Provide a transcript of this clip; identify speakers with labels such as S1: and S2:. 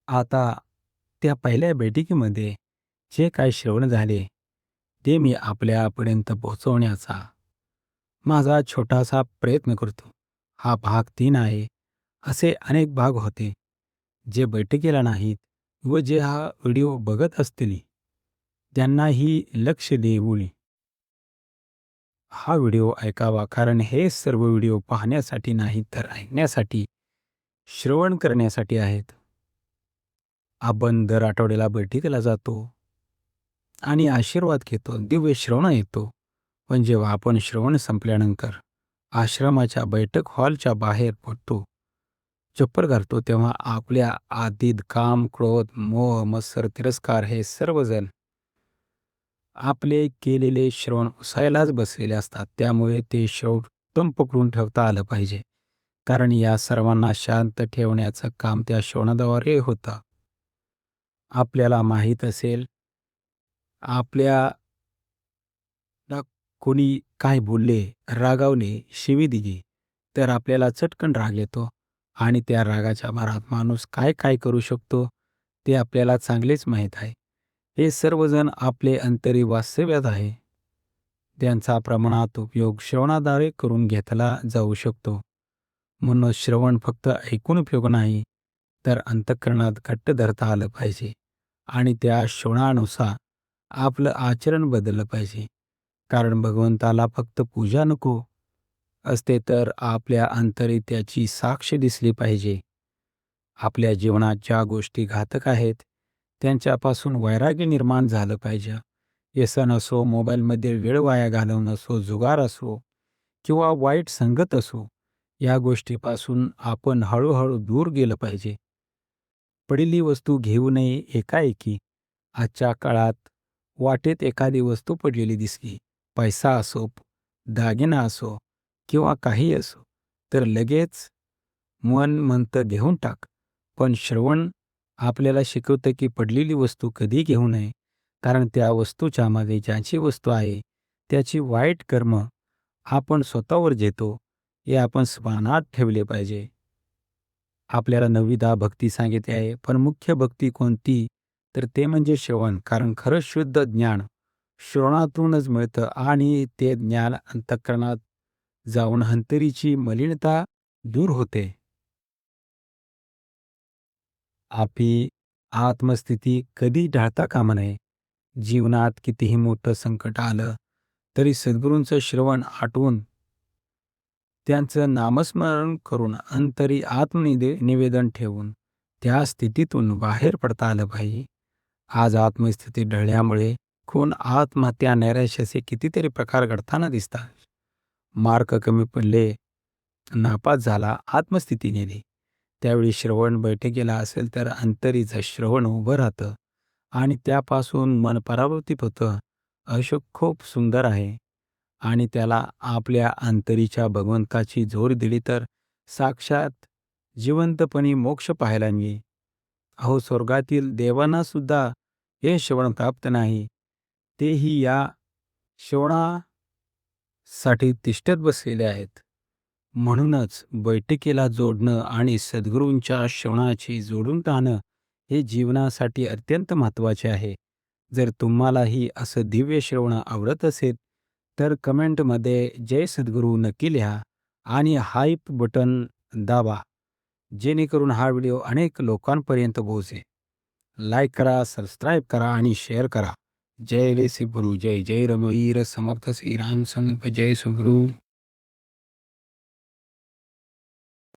S1: आता त्या पहिल्या बैठकीमध्ये जे काही श्रवण झाले, ते मी आपल्यापर्यंत पोहोचवण्याचा माझा छोटासा प्रयत्न करतो. हा भाग 3 आहे. असे अनेक भाग होते, जे बैठकीला नाहीत व जे हा व्हिडिओ बघत असतील, त्यांनाही लक्ष देऊन हा व्हिडिओ ऐकावा. कारण हे सर्व व्हिडिओ पाहण्यासाठी नाही, तर ऐकण्यासाठी, श्रवण करण्यासाठी आहेत. आपण दर आठवड्याला बैठकीला जातो आणि आशीर्वाद घेतो, दिव्य श्रवण येतो. पण जेव्हा आपण श्रवण संपल्यानंतर आश्रमाच्या बैठक हॉलच्या बाहेर पडतो, चप्पल घालतो, तेव्हा आपल्या आतीत काम, क्रोध, मोह, मत्सर, तिरस्कार हे सर्वजण आपले केलेले श्रवण उसायलाच बसलेले असतात. त्यामुळे ते श्रवण पकडून ठेवता आलं पाहिजे. कारण या सर्वांना शांत ठेवण्याचं काम त्या श्रवणाद्वारे होतं. आपल्याला माहीत असेल, आपल्याला कोणी काय बोलले, रागावले, शिवी दिली, तर आपल्याला चटकन राग येतो आणि त्या रागाच्या भरात माणूस काय काय करू शकतो, ते आपल्याला चांगलेच माहीत आहे. हे सर्वजण आपले अंतरी वास्तव्यात आहे. त्यांचा प्रमाणात उपयोग श्रवणाद्वारे करून घेतला जाऊ शकतो. म्हणून श्रवण फक्त ऐकून उपयोग नाही, तर अंतःकरणात घट्ट धरता आलं पाहिजे आणि त्या श्रवणानुसार आपलं आचरण बदललं पाहिजे. कारण भगवंताला फक्त पूजा नको असते, तर आपल्या अंतरी त्याची साक्ष दिसली पाहिजे. आपल्या जीवनात ज्या गोष्टी घातक आहेत, त्यांच्यापासून वैराग्य निर्माण झालं पाहिजे. व्यसन असो, मोबाईलमध्ये वेळ वाया घालवणं असो, जुगार असो किंवा वाईट संगत असो, या गोष्टीपासून आपण हळूहळू दूर गेलं पाहिजे. पडलेली वस्तू घेऊ नये एकाएकी. आजच्या काळात वाटेत एखादी वस्तू पडलेली दिसली, पैसा असो, दागिना असो किंवा काही असो, तर लगेच मन म्हणतं घेऊन टाक. पण श्रवण आपल्याला शिकवतं की पडलेली वस्तू कधी घेऊ नये. कारण त्या वस्तूच्या मागे ज्याची वस्तू आहे, त्याची वाईट कर्म आपण स्वतःवर घेतो, हे आपण स्मरणात ठेवले पाहिजे. आपल्याला 9वी भक्ती सांगितली आहे, पण मुख्य भक्ती कोणती? तर ते म्हणजे श्रवण. कारण खरं शुद्ध ज्ञान श्रवणातूनच मिळतं आणि ते ज्ञान अंतःकरणात जाऊन अंतरीची मलिनता दूर होते. आपली आत्मस्थिती कधी ढाळता कामा नये. जीवनात कितीही मोठं संकट आलं, तरी सद्गुरूंचं श्रवण आठवून त्यांचं नामस्मरण करून अंतरी निवेदन ठेवून त्या स्थितीतून बाहेर पडता आलं पाहिजे. आज आत्मस्थिती ढळल्यामुळे खून, आत्महत्या, नैराश्याचे कितीतरी प्रकार घडताना दिसतात. मार्क कमी पडले, नापास झाला, आत्मस्थिती नेली. त्यावेळी श्रवण बैठकीला असेल तर अंतरीचं श्रवण उभं राहतं आणि त्यापासून मन परावर्तित होतं. अशोक खूप सुंदर आहे आणि त्याला आपल्या अंतरीच्या भगवंताची जोड दिली तर साक्षात जिवंतपणी मोक्ष पाहायला मिळेल. अहो, स्वर्गातील देवांना सुद्धा हे श्रवण प्राप्त नाही. तेही या श्रवणासाठी तिष्ठत बसलेले आहेत. म्हणूनच बैठकीला जोडणं आणि सद्गुरूंच्या श्रवणाची जोडून राहणं हे जीवनासाठी अत्यंत महत्त्वाचे आहे. जर तुम्हालाही असं दिव्य श्रवण आवडत असेल, तर कमेंटमध्ये जय सद्गुरू नक्की लिहा आणि हाईप बटन दाबा, जेणेकरून हा व्हिडिओ अनेक लोकांपर्यंत पोहोचेल. लाईक करा, सबस्क्राईब करा आणि शेअर करा. जय सद्गुरू, जय जय रघुवीर समर्थ श्रीराम समर्थ, जय सद्गुरू.